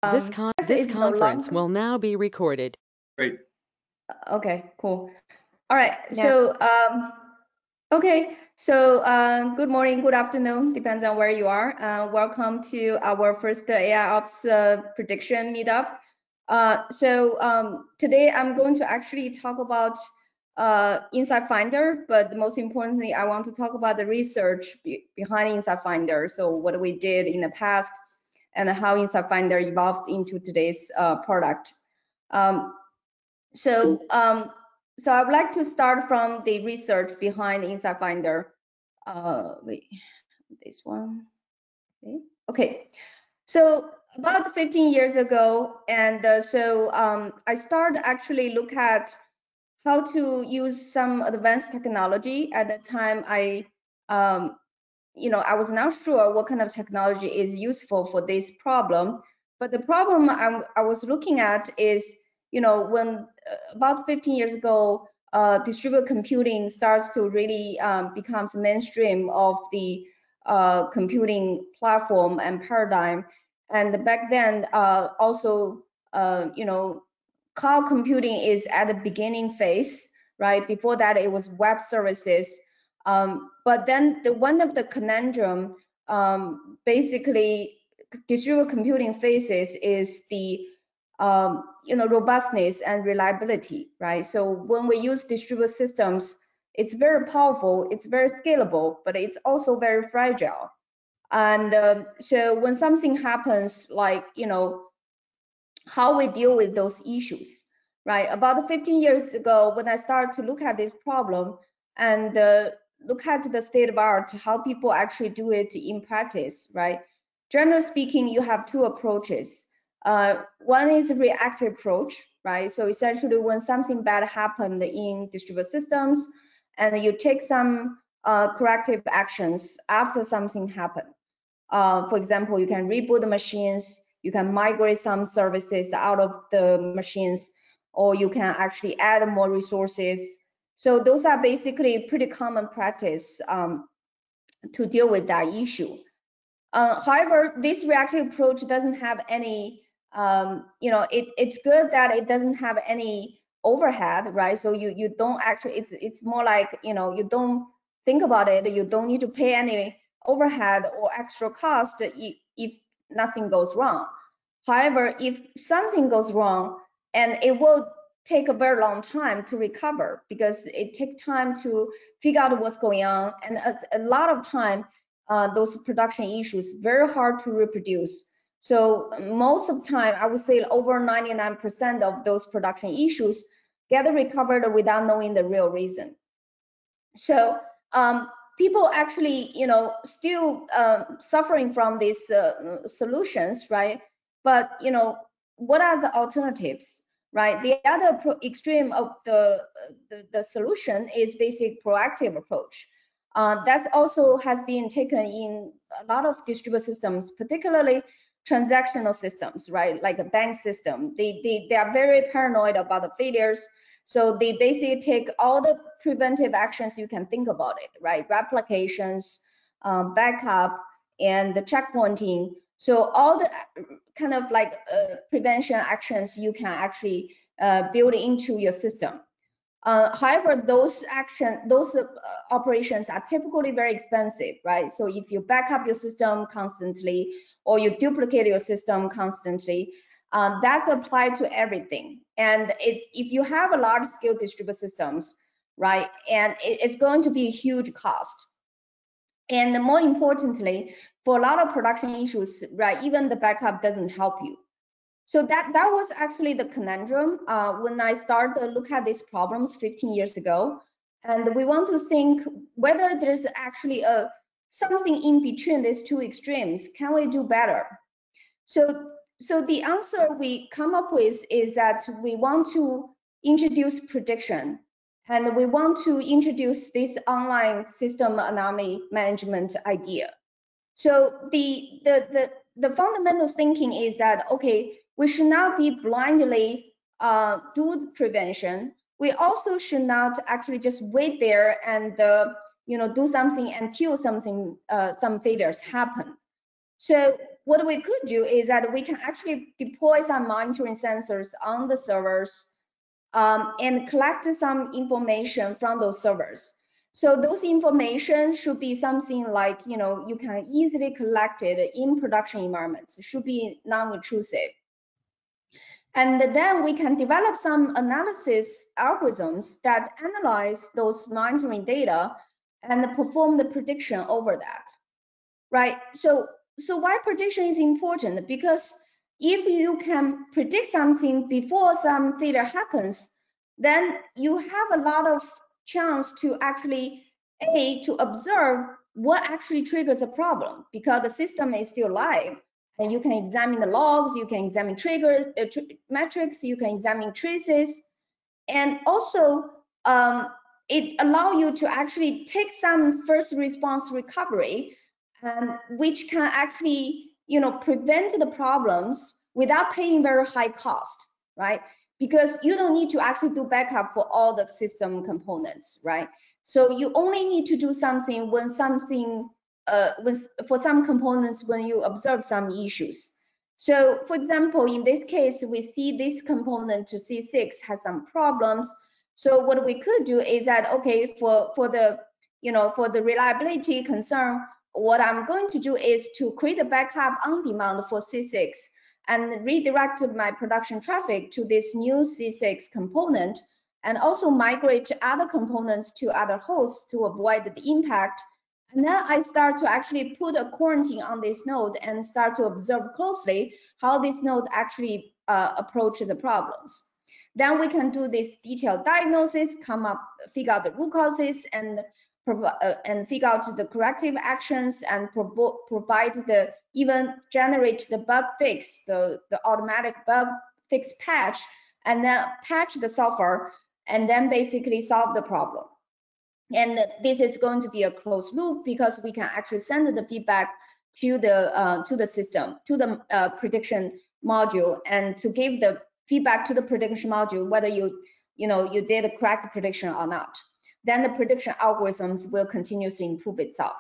This is no conference longer... will now be recorded. Great. Okay, cool. All right, Yeah. so okay, so good morning, good afternoon, depends on where you are. Welcome to our first AIOps prediction meetup. Today I'm going to actually talk about InsightFinder, but most importantly, I want to talk about the research behind InsightFinder. So what we did in the past and how InsightFinder evolves into today's product. So I would like to start from the research behind InsightFinder. Wait, this one. Okay. So about 15 years ago, and I started actually look at how to use some advanced technology. At the time, I was not sure what kind of technology is useful for this problem. But the problem I was looking at is, when about 15 years ago, distributed computing starts to really becomes mainstream of the computing platform and paradigm. And back then, also, cloud computing is at the beginning phase, right? Before that, it was web services. But then one of the conundrum, basically, distributed computing faces is the robustness and reliability, right? So when we use distributed systems, it's very powerful, it's very scalable, but it's also very fragile. And so when something happens, like, how we deal with those issues, right? About 15 years ago, when I started to look at this problem and look at the state of art, how people actually do it in practice, right? Generally speaking, you have two approaches. One is a reactive approach, right? So essentially, when something bad happened in distributed systems, and you take some corrective actions after something happened. For example, you can reboot the machines, you can migrate some services out of the machines, or you can actually add more resources. So those are basically pretty common practice to deal with that issue. However, this reactive approach doesn't have any, it's good that it doesn't have any overhead, right? So you don't actually, it's more like, you don't think about it, you don't need to pay any overhead or extra cost if nothing goes wrong. However, if something goes wrong, and it will take a very long time to recover, because it takes time to figure out what's going on, and a lot of time those production issues very hard to reproduce. So most of the time, I would say over 99% of those production issues get recovered without knowing the real reason. So people actually, still suffering from these solutions, right? But what are the alternatives, right? The other extreme of the solution is basic proactive approach. That also has been taken in a lot of distributed systems, particularly transactional systems, right? Like a bank system. They are very paranoid about the failures. So they basically take all the preventive actions you can think about it, right? Replications, backup, and the checkpointing. So all the kind of like prevention actions you can actually build into your system. However, those operations are typically very expensive, right? So if you back up your system constantly, or you duplicate your system constantly, that's applied to everything. And if you have a large-scale distributed systems, right, and it's going to be a huge cost. And more importantly, for a lot of production issues, right, even the backup doesn't help you. So that was actually the conundrum when I started to look at these problems 15 years ago. And we want to think whether there's actually something in between these two extremes. Can we do better? So the answer we come up with is that we want to introduce prediction, and we want to introduce this online system anomaly management idea. So the fundamental thinking is that, okay, we should not be blindly do prevention. We also should not actually just wait there and do something until some failures happen. So what we could do is that we can actually deploy some monitoring sensors on the servers and collect some information from those servers. So those information should be something like, you can easily collect it in production environments. It should be non-intrusive. And then we can develop some analysis algorithms that analyze those monitoring data and perform the prediction over that, right? So why prediction is important? Because if you can predict something before some failure happens, then you have a lot of chance to actually, to observe what actually triggers a problem, because the system is still live. And you can examine the logs, you can examine trigger metrics, you can examine traces, and also it allows you to actually take some first response recovery, which can actually, prevent the problems without paying very high cost, right? Because you don't need to actually do backup for all the system components, right? So you only need to do something when something for some components when you observe some issues. So for example, in this case, we see this component to C6 has some problems. So what we could do is that, okay, for the reliability concern, what I'm going to do is to create a backup on demand for C6 and redirect my production traffic to this new C6 component, and also migrate other components to other hosts to avoid the impact. And then I start to actually put a quarantine on this node and start to observe closely how this node actually approach the problems. Then we can do this detailed diagnosis, figure out the root causes, and figure out the corrective actions, and even generate the bug fix, the automatic bug fix patch, and then patch the software, and then basically solve the problem. And this is going to be a closed loop, because we can actually send the feedback to the system, to the prediction module, and to give the feedback to the prediction module whether you did a correct prediction or not. Then the prediction algorithms will continuously improve itself.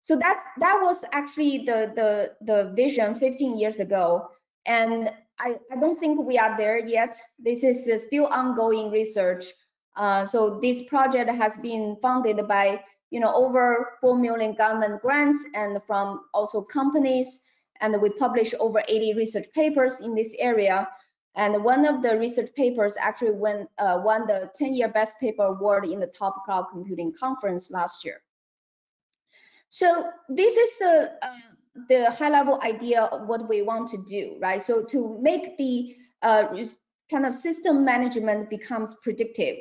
So that was actually the vision 15 years ago, and I don't think we are there yet. This is still ongoing research. So this project has been funded by over 4 million government grants and from also companies, and we publish over 80 research papers in this area. And one of the research papers actually won the 10-year best paper award in the top cloud computing conference last year. So this is the high-level idea of what we want to do, right? So to make the kind of system management becomes predictive.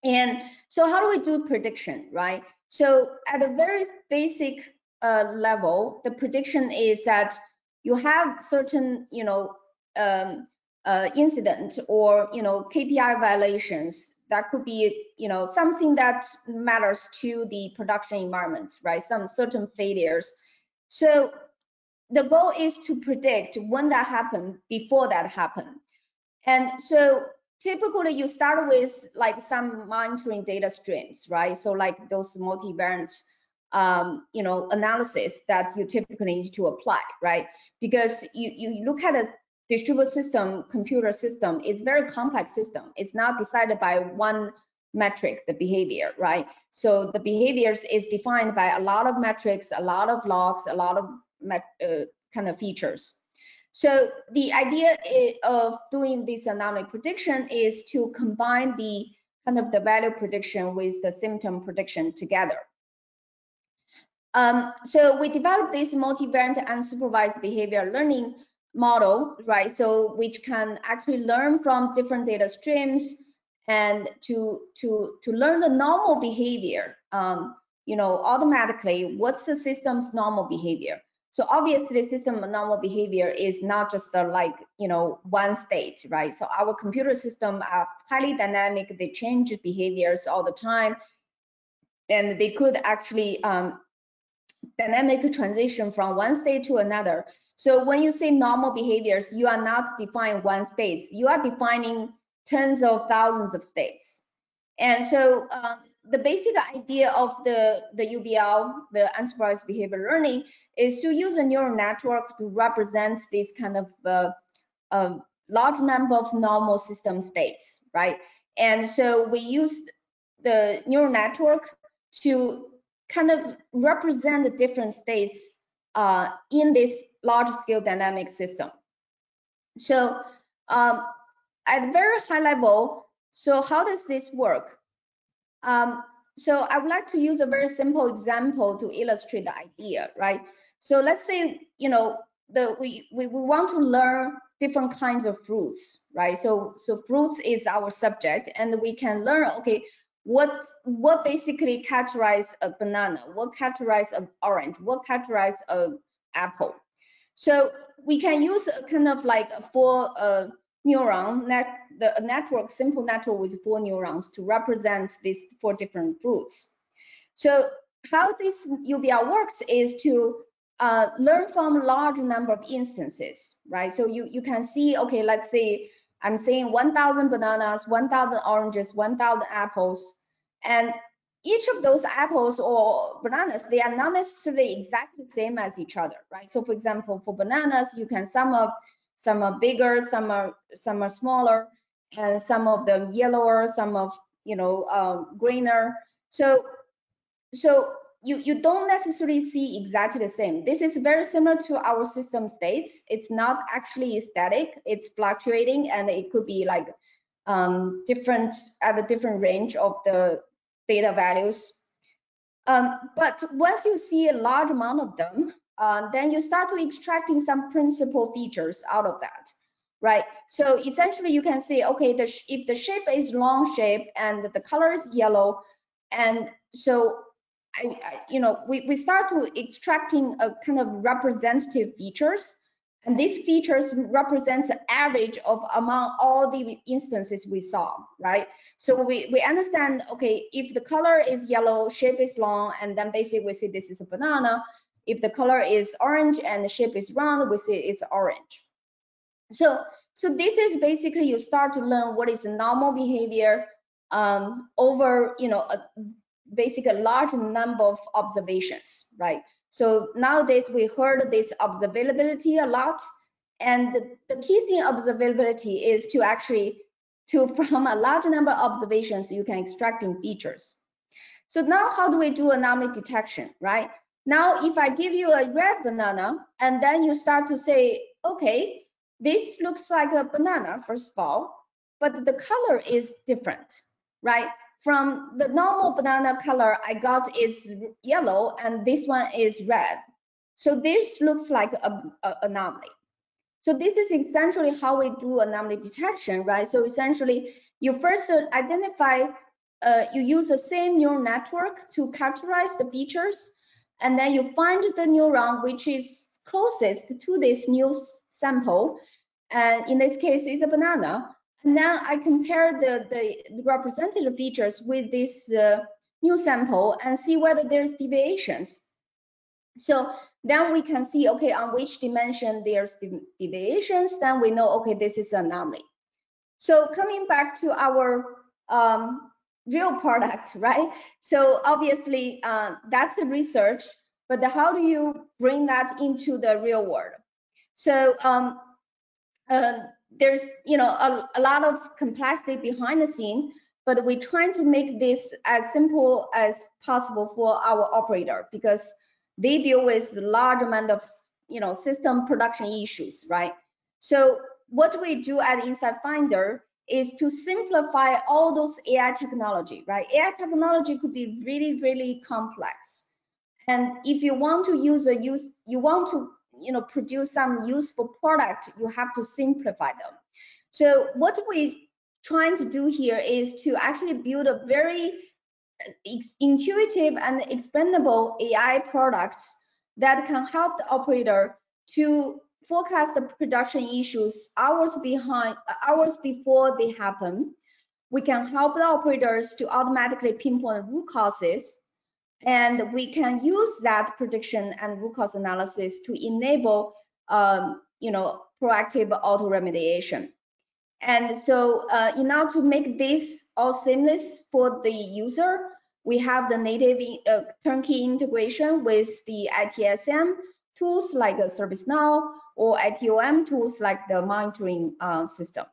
And so how do we do prediction, right? So at a very basic level, the prediction is that you have certain, incident or, KPI violations that could be, something that matters to the production environments, right? Some certain failures. So the goal is to predict when that happened before that happened. And so typically you start with like some monitoring data streams, right? So like those multivariant, analysis that you typically need to apply, right? Because you look at a distributed system, computer system, it's a very complex system. It's not decided by one metric, the behavior, right? So the behaviors is defined by a lot of metrics, a lot of logs, a lot of kind of features. So the idea of doing this anomaly prediction is to combine the kind of the value prediction with the symptom prediction together. So we developed this multivariant unsupervised behavioral learning model, right? So which can actually learn from different data streams and to learn the normal behavior, automatically. What's the system's normal behavior? So obviously, system normal behavior is not just one state, right? So our computer system are highly dynamic. They change behaviors all the time, and they could actually dynamic transition from one state to another. So when you say normal behaviors, you are not defining one state. You are defining tens of thousands of states. And so the basic idea of the UBL, the unsupervised behavioral learning, is to use a neural network to represent this kind of large number of normal system states, right? And so we use the neural network to kind of represent the different states in this large-scale dynamic system. So at a very high level, so how does this work? So I would like to use a very simple example to illustrate the idea, right? So let's say, you know, we want to learn different kinds of fruits, right? So fruits is our subject, and we can learn, okay, what basically characterize a banana, what characterize an orange, what characterize an apple. So we can use a kind of like a network, simple network with 4 neurons to represent these 4 different fruits. So how this UBL works is to learn from a large number of instances, right? So you can see, okay, let's say I'm saying 1,000 bananas, 1,000 oranges, 1,000 apples, and each of those apples or bananas, they are not necessarily exactly the same as each other, right? So for example, for bananas, you can some are bigger, some are smaller, and some of them yellower, some of greener. So you don't necessarily see exactly the same. This is very similar to our system states. It's not actually static, it's fluctuating, and it could be like different at a different range of the data values. But once you see a large amount of them, then you start to extracting some principal features out of that, right? So essentially you can say, okay, if the shape is long shape and the color is yellow, and so we start to extracting a kind of representative features, and these features represents the average of among all the instances we saw, right? So we understand, okay, if the color is yellow, shape is long, and then basically we say this is a banana. If the color is orange and the shape is round, we say it's orange. So this is basically you start to learn what is normal behavior over basically a large number of observations, right? So nowadays we heard this observability a lot, and the key thing observability is to actually from a large number of observations you can extracting features. So now how do we do anomaly detection, right? Now if I give you a red banana and then you start to say, okay, this looks like a banana first of all, but the color is different, right? From the normal banana color I got is yellow and this one is red. So this looks like an anomaly. So this is essentially how we do anomaly detection, right? So essentially you first identify, you use the same neural network to characterize the features, and then you find the neuron which is closest to this new sample, and in this case it's a banana. And now I compare the representative features with this new sample and see whether there's deviations. So then we can see, okay, on which dimension there's deviations, then we know, okay, this is an anomaly. So coming back to our real product, right? So obviously that's the research, but how do you bring that into the real world? So there's a lot of complexity behind the scene, but we're trying to make this as simple as possible for our operator, because they deal with a large amount of system production issues, right? So what we do at InsightFinder is to simplify all those AI technology, right? AI technology could be really, really complex. And if you want to produce some useful product, you have to simplify them. So what we're trying to do here is to actually build a very intuitive and expandable AI products that can help the operator to forecast the production issues hours before they happen. We can help the operators to automatically pinpoint root causes, and we can use that prediction and root cause analysis to enable proactive auto remediation. And so in order to make this all seamless for the user, We have the native turnkey integration with the ITSM tools like ServiceNow or ITOM tools like the monitoring system.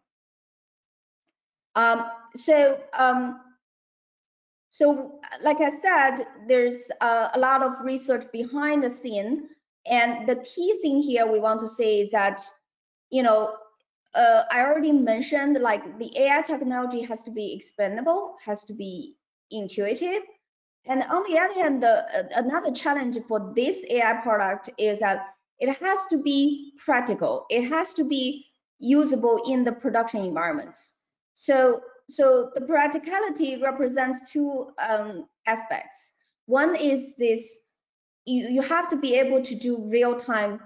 So like I said, there's a lot of research behind the scene, and the key thing here we want to say is that, you know, I already mentioned, like, the AI technology has to be expandable, has to be intuitive. And on the other hand, another challenge for this AI product is that it has to be practical. It has to be usable in the production environments. So the practicality represents two aspects. One is this: you have to be able to do real-time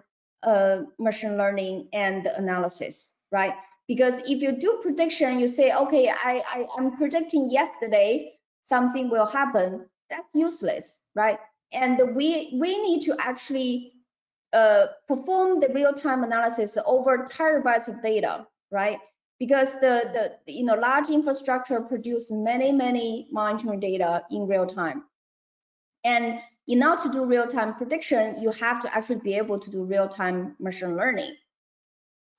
machine learning and analysis, right? Because if you do prediction, you say, okay, I'm predicting yesterday something will happen. That's useless, right? And we need to actually perform the real-time analysis over terabytes of data, right? Because the large infrastructure produce many monitoring data in real time. And in order to do real-time prediction, you have to actually be able to do real-time machine learning.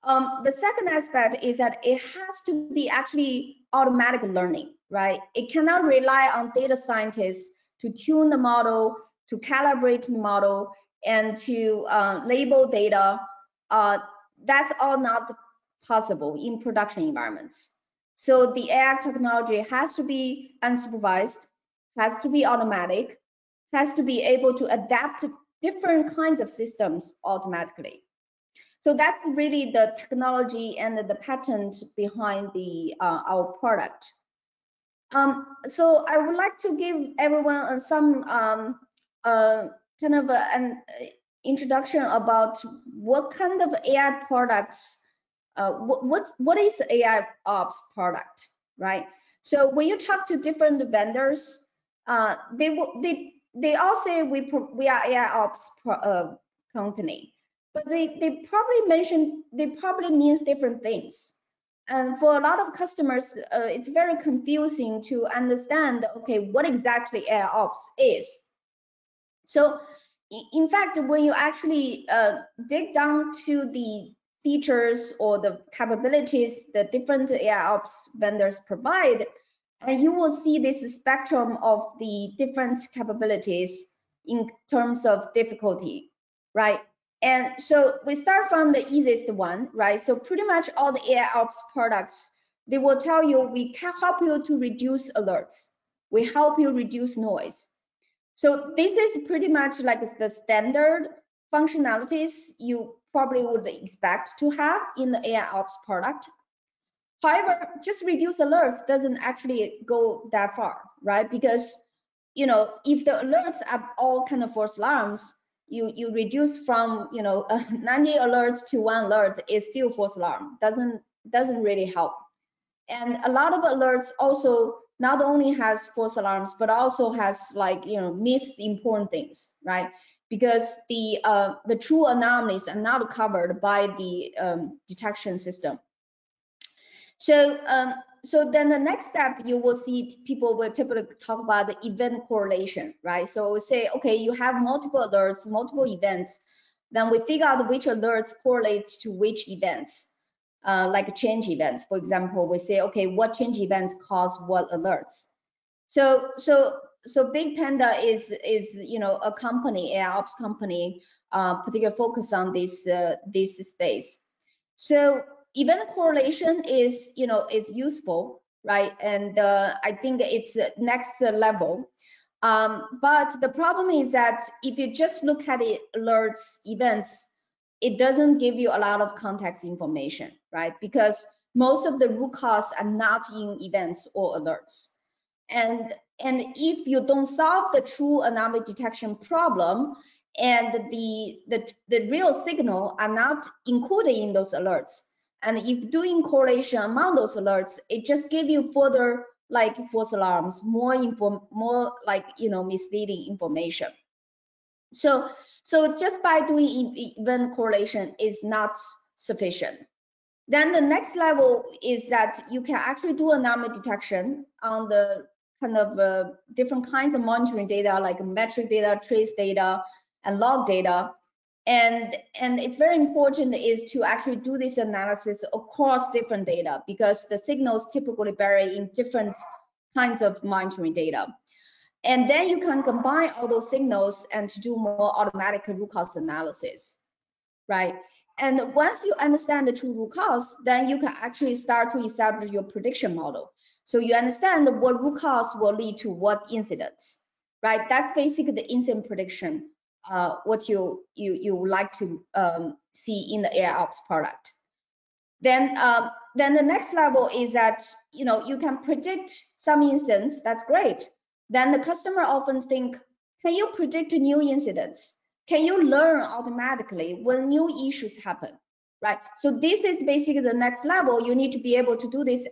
The second aspect is that it has to be actually automatic learning, right? It cannot rely on data scientists to tune the model, to calibrate the model, and to label data. That's all not possible in production environments. So the AI technology has to be unsupervised, has to be automatic, has to be able to adapt to different kinds of systems automatically. So that's really the technology and the patent behind the our product. So I would like to give everyone some kind of an introduction about what kind of AI products, what is AIOps product, right? So when you talk to different vendors, they all say we are AIOps company, but they probably means different things. And for a lot of customers, it's very confusing to understand, okay, what exactly AIOps is. So in fact, when you actually dig down to the features or the capabilities that different AIOps vendors provide, and you will see this spectrum of the different capabilities in terms of difficulty, right? And so we start from the easiest one, right? So pretty much all the AIOps products, they will tell you, we can help you to reduce alerts. We help you reduce noise. So this is pretty much like the standard functionalities you probably would expect to have in the AIOps product. However, just reduce alerts doesn't actually go that far, right? Because, you know, if the alerts are all kind of false alarms, you reduce from 90 alerts to 1 alert is still false alarm. Doesn't really help. And a lot of alerts also not only has false alarms, but also has, like, missed important things, right? Because the true anomalies are not covered by the detection system. So so then the next step, you will see people will typically talk about the event correlation, right? So we say, okay, you have multiple alerts, multiple events, then we figure out which alerts correlate to which events, like change events. For example, we say, okay, what change events cause what alerts? So Big Panda is a company, AIOps company, particular focus on this space. So event correlation is useful, right? And I think it's next level. But the problem is that if you just look at the alerts, events, it doesn't give you a lot of context information, right? Because most of the root cause are not in events or alerts. And if you don't solve the true anomaly detection problem, and the real signal are not included in those alerts, and if doing correlation among those alerts, it just gives you further, like, false alarms, more like misleading information. So just by doing event correlation is not sufficient. Then the next level is that you can actually do anomaly detection on the kind of different kinds of monitoring data, like metric data, trace data, and log data. And it's very important is to actually do this analysis across different data, because the signals typically vary in different kinds of monitoring data. And then you can combine all those signals and to do more automatic root cause analysis, right? And once you understand the true root cause, then you can actually start to establish your prediction model. So you understand what root cause will lead to what incidents, right? That's basically the incident prediction, what you would like to see in the AIOps product. Then the next level is that you can predict some incidents. That's great. Then the customer often think, can you predict new incidents? Can you learn automatically when new issues happen, right? So this is basically the next level. You need to be able to do this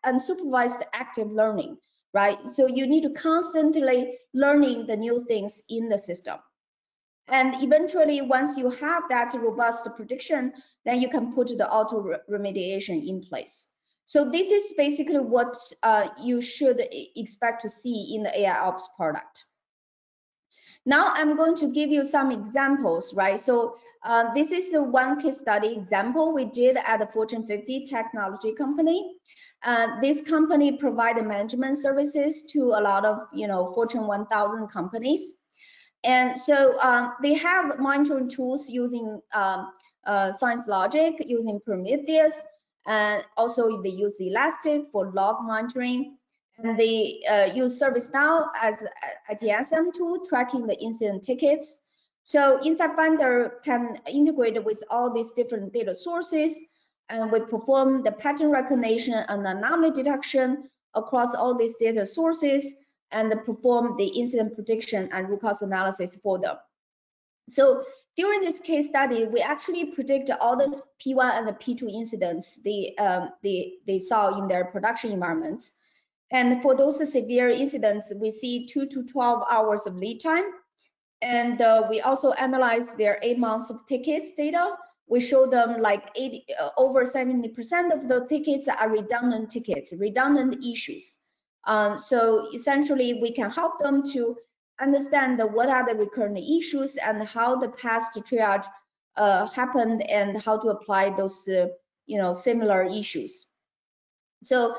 unsupervised active learning, right? So you need to constantly learning the new things in the system. And eventually, once you have that robust prediction, then you can put the auto remediation in place. So this is basically what you should expect to see in the AIOps product. Now I'm going to give you some examples, right? So this is one case study example we did at a Fortune 50 technology company. This company provided management services to a lot of Fortune 1000 companies. And so they have monitoring tools using science logic, using Prometheus, and also they use Elastic for log monitoring. And they use ServiceNow as ITSM tool, tracking the incident tickets. So InsightFinder can integrate with all these different data sources, and we perform the pattern recognition and anomaly detection across all these data sources, and perform the incident prediction and root cause analysis for them. So during this case study, we actually predict all the P1 and the P2 incidents they saw in their production environments. And for those severe incidents, we see 2 to 12 hours of lead time. And we also analyze their 8 months of tickets data. We show them like over 70% of the tickets are redundant tickets, redundant issues. So essentially, we can help them to understand what are the recurrent issues and how the past triage happened, and how to apply those similar issues. So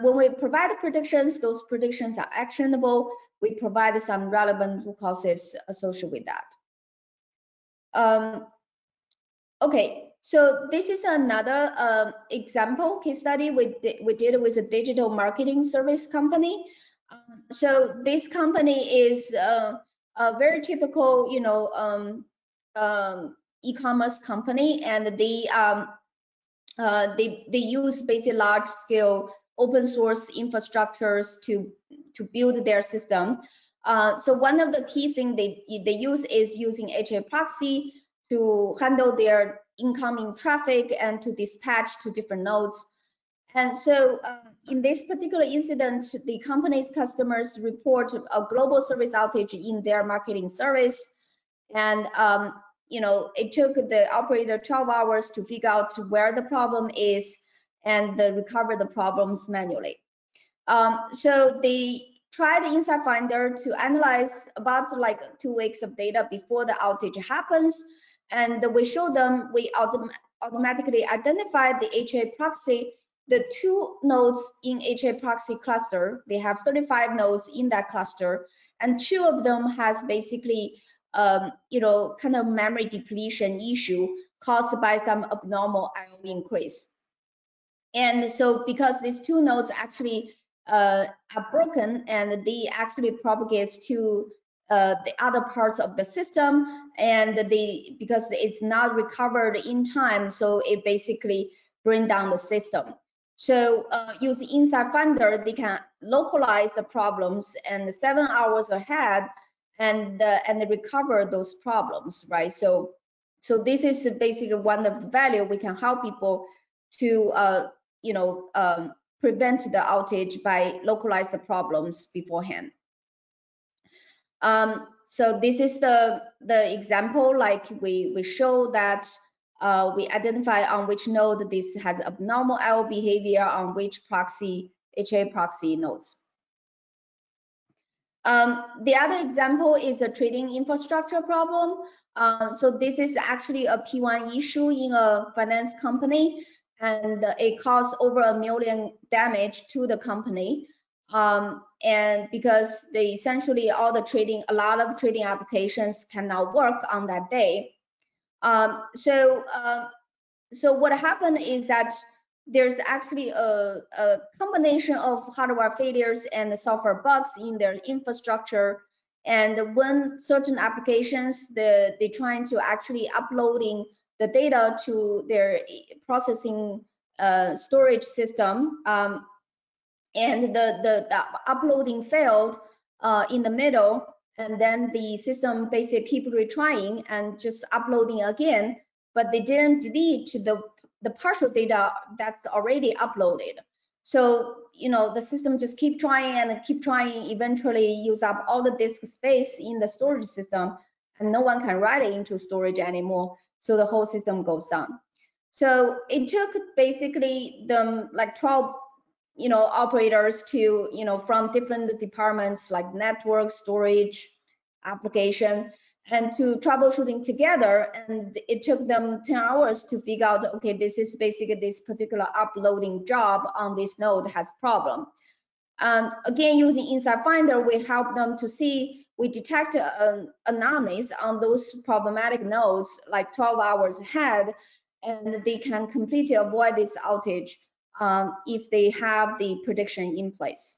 when we provide predictions, those predictions are actionable. We provide some relevant root causes associated with that. Okay, so this is another example case study we did with a digital marketing service company. So this company is a very typical, e-commerce company, and they use basically large-scale open source infrastructures to build their system. So one of the key things they use is using HA proxy to handle their incoming traffic and to dispatch to different nodes. And so in this particular incident, the company's customers report a global service outage in their marketing service. And it took the operator 12 hours to figure out where the problem is and recover the problems manually. So they tried InsightFinder to analyze about like 2 weeks of data before the outage happens. And we show them, we automatically identify the HA proxy, the 2 nodes in HA proxy cluster. They have 35 nodes in that cluster, and 2 of them has basically kind of memory depletion issue caused by some abnormal IO increase. And so because these 2 nodes actually are broken, and they actually propagate to the other parts of the system, and because it's not recovered in time, so it basically bring down the system. So using InsightFinder, they can localize the problems and 7 hours ahead, and recover those problems, right? So this is basically one of the value we can help people to prevent the outage by localize the problems beforehand. So this is the example, like we show that we identify on which node this has abnormal IO behavior, on which proxy, HA proxy nodes. The other example is a trading infrastructure problem. So this is actually a P1 issue in a finance company, and it caused over $1 million damage to the company. And because they essentially a lot of trading applications cannot work on that day. So what happened is that there's actually a combination of hardware failures and software bugs in their infrastructure. And when certain applications, they're trying to actually uploading the data to their processing storage system, and the uploading failed in the middle, and then the system basically keep retrying and just uploading again, but they didn't delete the partial data that's already uploaded. So, the system just keep trying and keep trying, eventually use up all the disk space in the storage system, and no one can write it into storage anymore. So the whole system goes down. So it took basically them like 12 operators to, from different departments like network, storage, application, and to troubleshooting together. And it took them 10 hours to figure out, okay, this is basically this particular uploading job on this node has problem. Again, using InsightFinder, we help them to see, we detect anomalies on those problematic nodes like 12 hours ahead, and they can completely avoid this outage if they have the prediction in place.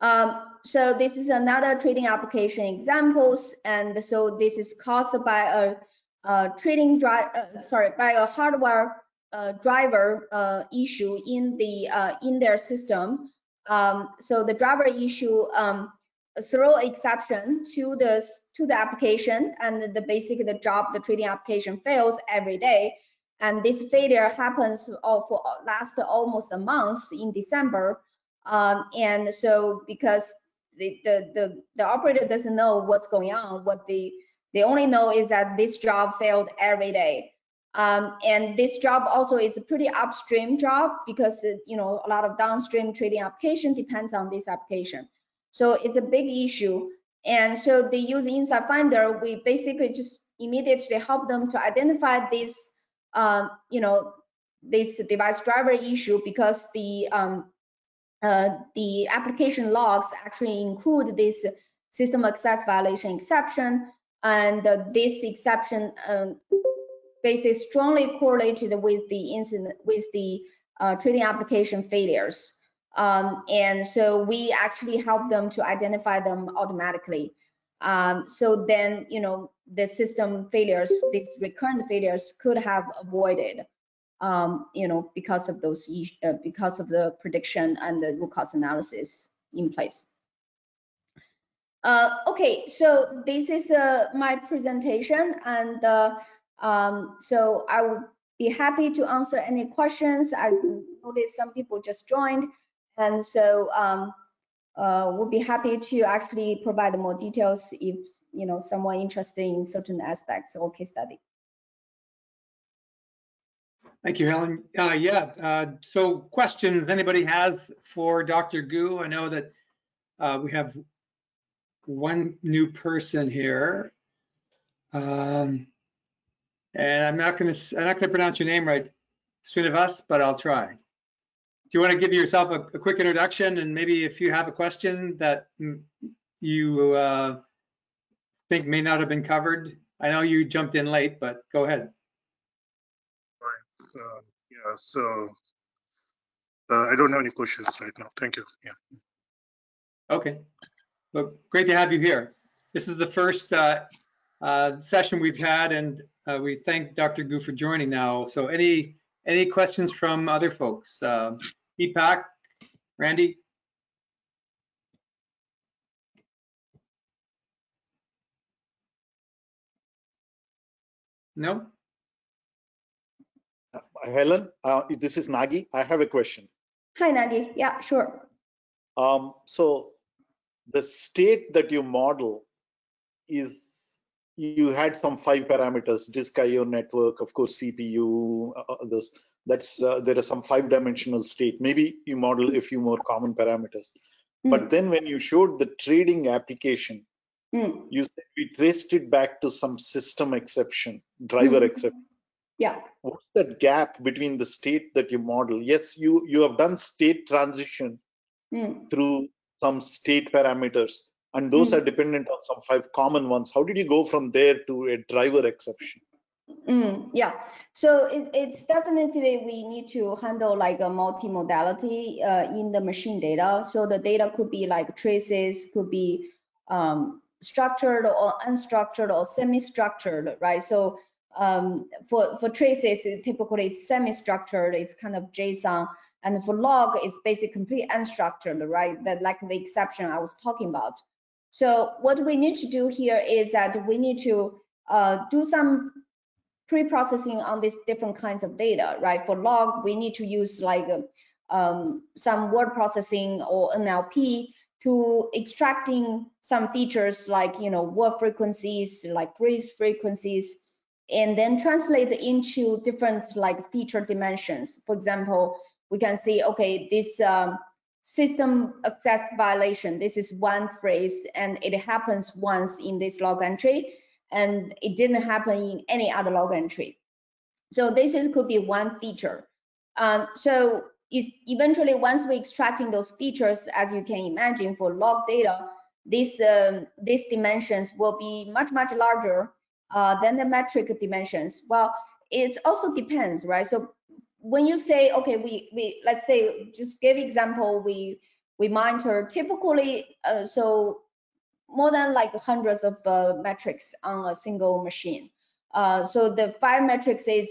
So this is another trading application examples, and so this is caused by a by a hardware driver issue in their system. So the driver issue throw exception to the application, and the trading application fails every day. And this failure happens last almost a month in December. And so because the operator doesn't know what's going on, they only know is that this job failed every day. And this job also is a pretty upstream job, because a lot of downstream trading application depends on this application. So it's a big issue. And so they use InsightFinder. We basically just immediately help them to identify this this device driver issue, because the application logs actually include this system access violation exception, and this exception basically strongly correlated with the trading application failures. And so we actually help them to identify them automatically. So then, the system failures, these recurrent failures, could have avoided, because of those, because of the prediction and the root cause analysis in place. Okay, so this is my presentation, and so I would be happy to answer any questions. I noticed some people just joined, and so we'll be happy to actually provide more details if someone interested in certain aspects or case study. Thank you, Helen. So questions anybody has for Dr. Gu? I know that we have one new person here, and I'm not going to pronounce your name right, Srinivas, but I'll try. Do you want to give yourself a quick introduction, and maybe if you have a question that you think may not have been covered? I know you jumped in late, but go ahead. Yeah, so I don't have any questions right now. Thank you. Yeah. Okay. Well, great to have you here. This is the first session we've had, and we thank Dr. Gu for joining now. So any questions from other folks? Deepak, Randy? No? Helen, this is Nagi. I have a question. Hi, Nagi. Yeah, sure. So the state that you model is, you had some 5 parameters: disk I/O network, of course, CPU, others. There are some 5-dimensional state. Maybe you model a few more common parameters. But then when you showed the trading application, you said we traced it back to some system exception, driver exception. Yeah. What's that gap between the state that you model? Yes, you have done state transition through some state parameters, and those are dependent on some 5 common ones. How did you go from there to a driver exception? Yeah, so it's definitely we need to handle like a multimodality in the machine data. So the data could be like traces, could be structured or unstructured or semi-structured, right? So for traces, typically it's semi-structured, it's kind of JSON, and for log, it's basically complete unstructured, right? That like the exception I was talking about. So what we need to do here is that we need to do some pre-processing on these different kinds of data, right? For log, we need to use like some word processing or NLP to extracting some features like, word frequencies, like phrase frequencies, and then translate into different like feature dimensions. For example, we can see, okay, this system access violation, this is one phrase and it happens once in this log entry, and it didn't happen in any other log entry. So this could be one feature. So eventually, once we're extracting those features, as you can imagine, for log data, these dimensions will be much larger than the metric dimensions. Well, it also depends, right? So when you say, okay, we let's say, just give example, we monitor typically, so more than like hundreds of metrics on a single machine. So the 5 metrics is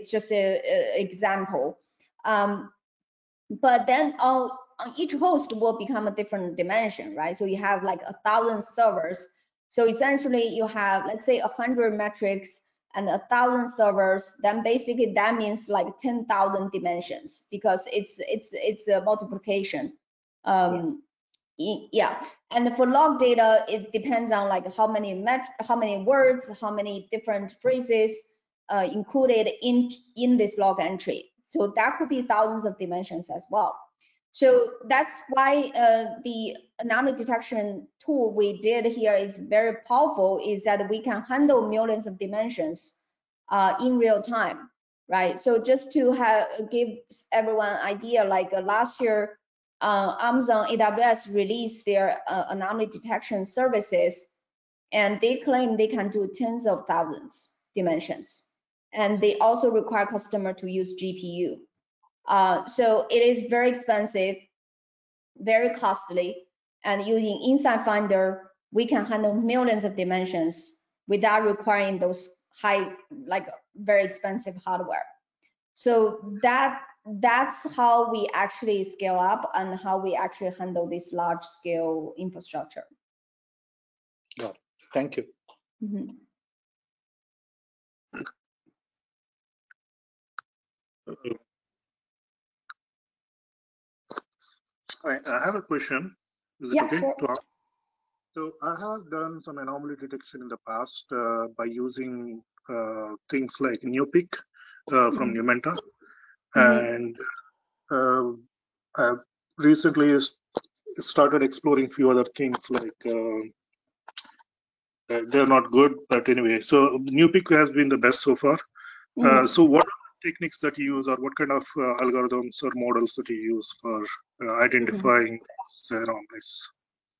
just an example. But then on each host will become a different dimension, right? So you have like 1,000 servers. So essentially you have, let's say, 100 metrics and 1,000 servers. Then basically that means like 10,000 dimensions, because it's a multiplication. Yeah, and for log data, it depends on like how many words, how many different phrases included in this log entry. So that could be thousands of dimensions as well. So that's why the anomaly detection tool we did here is very powerful, is that we can handle millions of dimensions in real time, right? So just to give everyone an idea, like last year, Amazon AWS released their anomaly detection services, and they claim they can do tens of thousands dimensions. And they also require customer to use GPU. So it is very expensive, very costly, and using InsightFinder, we can handle millions of dimensions without requiring those high, like very expensive hardware. So that's how we actually scale up and how we actually handle this large scale infrastructure. Got it. Thank you. I have a question. Is it Yeah, okay sure. to ask? So I have done some anomaly detection in the past by using things like NewPick from Numenta, and I've recently started exploring few other things like they're not good, but anyway. So NewPick has been the best so far. So what techniques that you use, or what kind of algorithms or models that you use for identifying anomalies?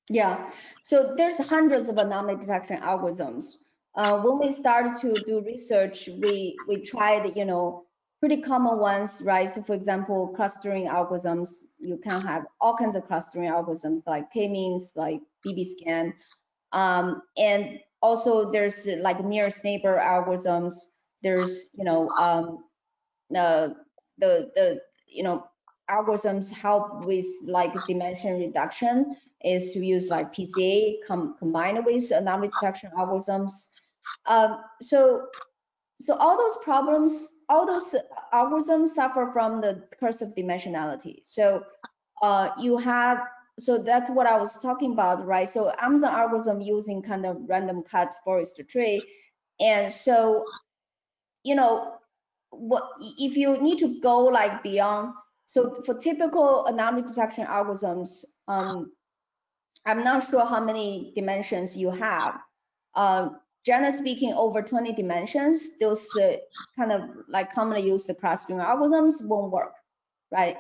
Yeah, so there's hundreds of anomaly detection algorithms. When we started to do research, we tried, pretty common ones, right? So for example, clustering algorithms, you can have all kinds of clustering algorithms like k-means, like BB-scan. And also there's like nearest neighbor algorithms. There's, algorithms help with like dimension reduction is to use like PCA combined with anomaly detection algorithms. So all those problems, all those algorithms suffer from the curse of dimensionality. So so that's what I was talking about, right? So Amazon algorithm using kind of random cut forest tree. And so, what if you need to go like beyond, so for typical anomaly detection algorithms, I'm not sure how many dimensions you have. Generally speaking, over 20 dimensions, those kind of like commonly used clustering algorithms won't work, right?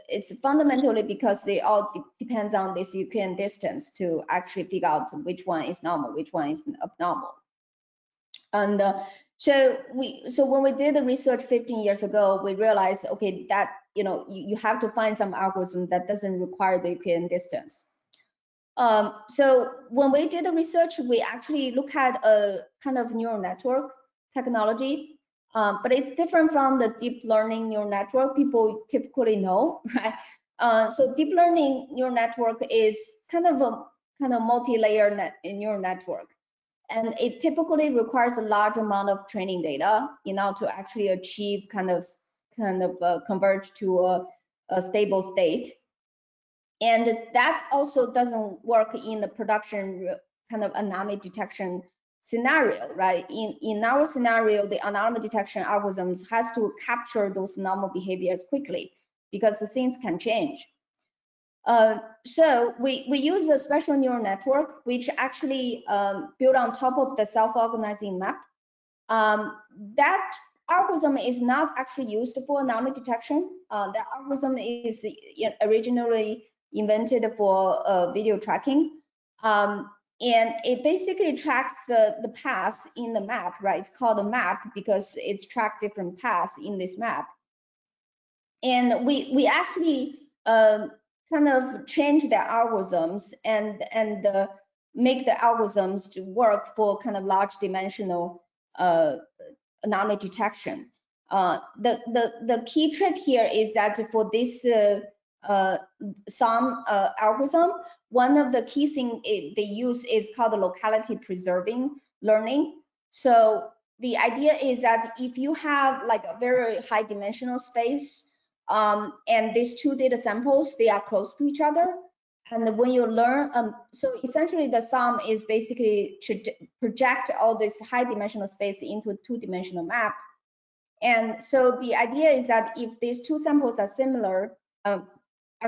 It's fundamentally because they all depends on this Euclidean distance to actually figure out which one is normal, which one is abnormal. And so when we did the research 15 years ago, we realized, okay, that you have to find some algorithm that doesn't require the Euclidean distance. So when we did the research, we actually look at a kind of neural network technology, but it's different from the deep learning neural network people typically know, right? So deep learning neural network is kind of a multi-layer neural network, and it typically requires a large amount of training data in order to actually achieve kind of converge to a stable state. And that also doesn't work in the production kind of anomaly detection scenario, right? In our scenario, the anomaly detection algorithms has to capture those normal behaviors quickly because the things can change. So we use a special neural network, which actually built on top of the self-organizing map. That algorithm is not actually used for anomaly detection. That algorithm is originally invented for video tracking. And it basically tracks the paths in the map, right? It's called a map because it's tracked different paths in this map. And we actually kind of change the algorithms and make the algorithms to work for kind of large dimensional anomaly detection. The key trick here is that for this SOM algorithm, one of the key things they use is called the locality preserving learning. So the idea is that if you have like a very high dimensional space, and these two data samples, they are close to each other, and when you learn, so essentially the SOM is basically to project all this high dimensional space into a two-dimensional map. And so the idea is that if these two samples are similar, are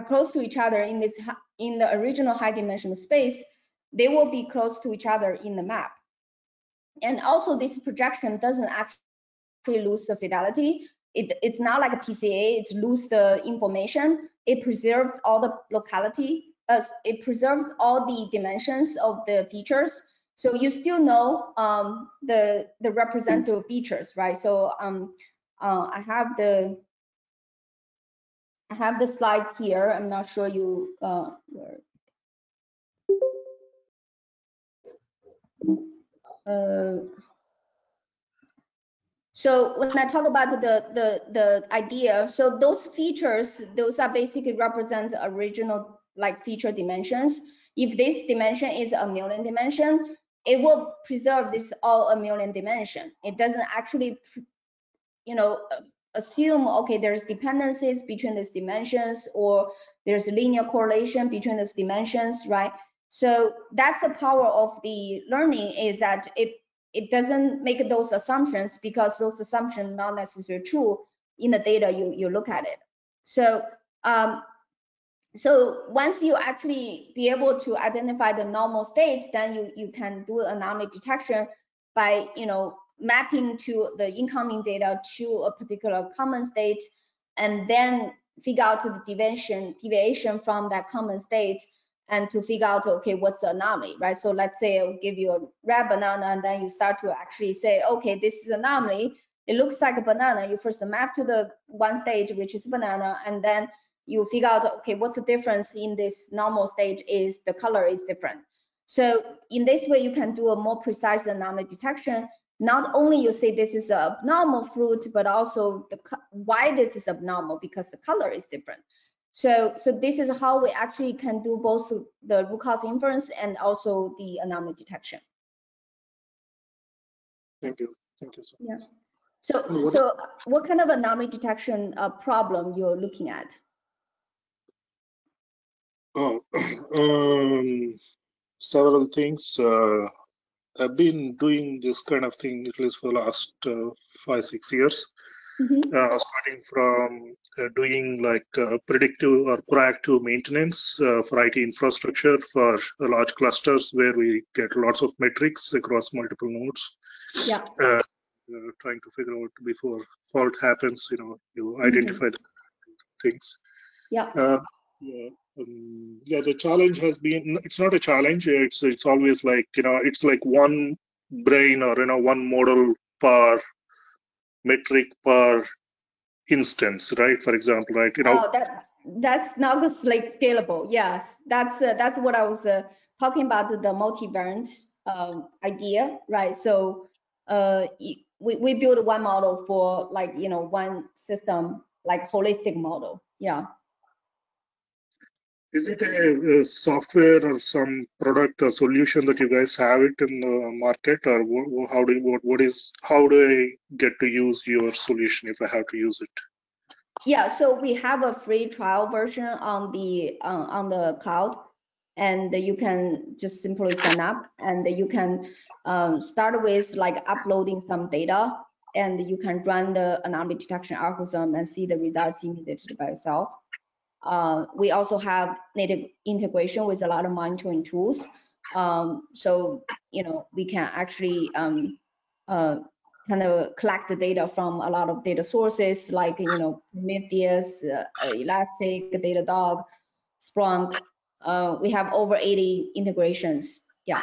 close to each other in the original high dimensional space, they will be close to each other in the map. And also this projection doesn't actually lose the fidelity. It's not like a PCA, it loses the information. It preserves all the locality, it preserves all the dimensions of the features. So you still know the representative features, right? So I have the slides here. I'm not sure you so when I talk about the idea, so those features, those are basically represents original like feature dimensions. If this dimension is a million dimension, it will preserve this all a million dimension. It doesn't actually, assume, okay, there's dependencies between these dimensions or there's linear correlation between those dimensions, right? So that's the power of the learning, is that it doesn't make those assumptions because those assumptions not necessarily true in the data you look at it. So so once you actually be able to identify the normal state, then you can do anomaly detection by mapping to the incoming data to a particular common state, and then figure out the deviation from that common state, and to figure out, okay, what's the anomaly, right? So let's say I'll give you a red banana, and then you start to actually say, okay, this is anomaly. It looks like a banana. You first map to the one stage, which is banana, and then you figure out, okay, what's the difference in this normal state is the color is different. So in this way, you can do a more precise anomaly detection. Not only you say this is a abnormal fruit, but also why this is abnormal, because the color is different. So this is how we actually can do both the root cause inference and also the anomaly detection. Thank you so much. Yeah. So what kind of anomaly detection problem you're looking at? Several things. I've been doing this kind of thing at least for the last 5-6 years. starting from doing like predictive or proactive maintenance for IT infrastructure for large clusters where we get lots of metrics across multiple nodes. Yeah. Trying to figure out before fault happens, you identify the things. Yeah. The challenge has been, it's not a challenge, it's always like, it's like one brain or, one model per metric per instance, right? For example, right? That's not like scalable. Yes, that's what I was talking about, the multi-variant idea, right? So we build one model for like, one system, like holistic model. Yeah. Is it a software or some product or solution that you guys have it in the market, or how do I get to use your solution if I have to use it? Yeah, so we have a free trial version on the cloud, and you can just simply sign up, and you can start with like uploading some data, and you can run the anomaly detection algorithm and see the results immediately by yourself. We also have native integration with a lot of monitoring tools. So, we can actually kind of collect the data from a lot of data sources like, Prometheus, Elastic, Datadog, Splunk. We have over 80 integrations. Yeah.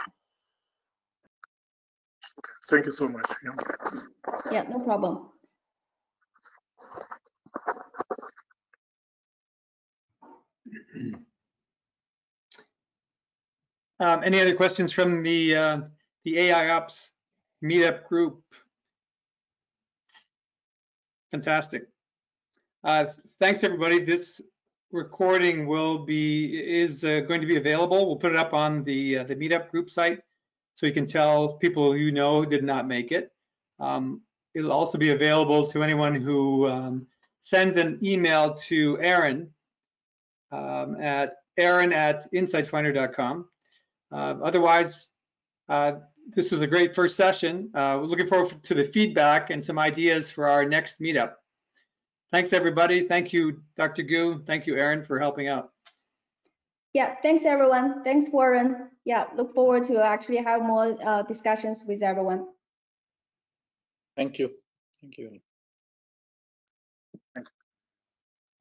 Thank you so much. Yeah, no problem. Any other questions from the AIOps meetup group? Fantastic. Thanks everybody. This recording is going to be available. We'll put it up on the meetup group site so you can tell people did not make it. It'll also be available to anyone who sends an email to Aaron at aaron@insightfinder.com. Otherwise, this was a great first session. We're looking forward to the feedback and some ideas for our next meetup. Thanks, everybody. Thank you, Dr. Gu. Thank you, Aaron, for helping out. Yeah, thanks, everyone. Thanks, Warren. Yeah, look forward to actually have more discussions with everyone. Thank you. Thank you.